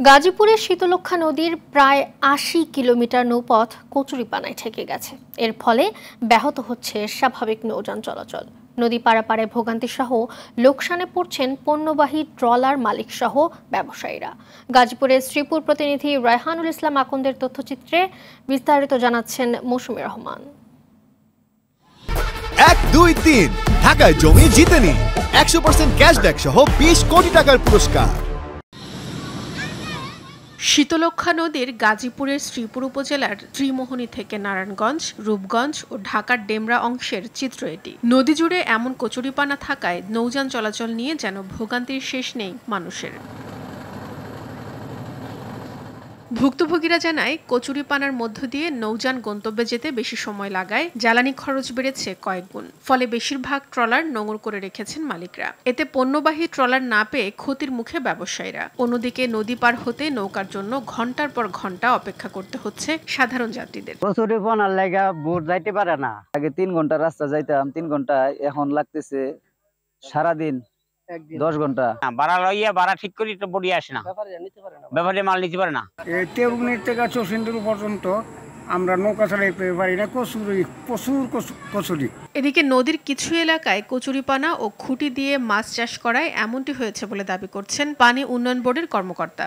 গাজীপুরের শীতলক্ষ্যা নদীর প্রায় ৮০ কিলোমিটার নৌপথ কচুরিপানায় ঠেকে গেছে। এর ফলে ব্যাহত হচ্ছে স্বাভাবিক নৌযান চলাচল। নদী পারাপারে ভোগান্তি সহ লোকসানে পড়ছেন পণ্যবাহী ট্রলার মালিক সহ ব্যবসায়ীরা। গাজীপুরের শ্রীপুর প্রতিনিধি রায়হানুল ইসলাম আকন্দের তথ্যচিত্রে বিস্তারিত জানাচ্ছেন মৌসুমী রহমান। ১, ২, ৩ ঢাকায় জমি জিতে নিন ১০০% ক্যাশব্যাক সহ ২০ কোটি টাকার পুরস্কার। শীতলক্ষ্যা নদীর গাজীপুরের শ্রীপুর উপজেলার ত্রিমোহনী থেকে নারায়ণগঞ্জ, রূপগঞ্জ ও ঢাকার ডেমরা অংশের চিত্র এটি। নদী জুড়ে এমন কচুরিপানা থাকায় নৌযান চলাচল নিয়ে যেন ভোগান্তির শেষ নেই মানুষের। ভুক্তভোগীরা জানায়, কচুরিপানার মধ্য দিয়ে নৌযান গন্তব্যে যেতে বেশি সময় লাগায়, জ্বালানি খরচ বেড়েছে কয়েক গুণ। ফলে বেশিরভাগ ট্রলার নোঙর করে রেখেছেন মালিকরা। এতে পণ্যবাহী ট্রলার না পেয়ে ক্ষতির মুখে ব্যবসায়ীরা। অন্যদিকে নদী পার হতে নৌকার জন্য ঘন্টার পর ঘন্টা অপেক্ষা করতে হচ্ছে সাধারণ যাত্রীদের। কচুরিপানার লাগা বোট যাইতে পারে না। আগে ৩ ঘন্টা রাস্তা যাইতাম, 3 ঘন্টা, এখন লাগতেছে সারাদিন 10 ঘন্টা। ভাড়া লইয়া ভাড়া ঠিক করি তো বডি আসে না, ব্যাপারে মাল নিতে পারে না। এই তেউনির থেকে চৌসিন্দুর পর্যন্ত আমরা নৌকা চালাইতে পারি না, প্রচুর কচুরি। এদিকে নদীর কিছু এলাকায় কচুরিপানা ও খুঁটি দিয়ে মাছ চাষ করায় এমনটি হয়েছে বলে দাবি করছেন পানি উন্নয়ন বোর্ডের কর্মকর্তা।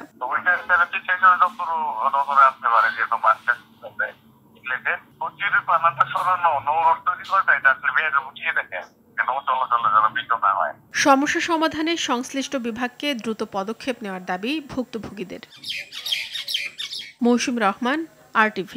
সমস্যা সমাধানে সংশ্লিষ্ট বিভাগকে দ্রুত পদক্ষেপ নেওয়ার দাবি ভুক্তভোগীদের। মৌসুমী রহমান, RTV।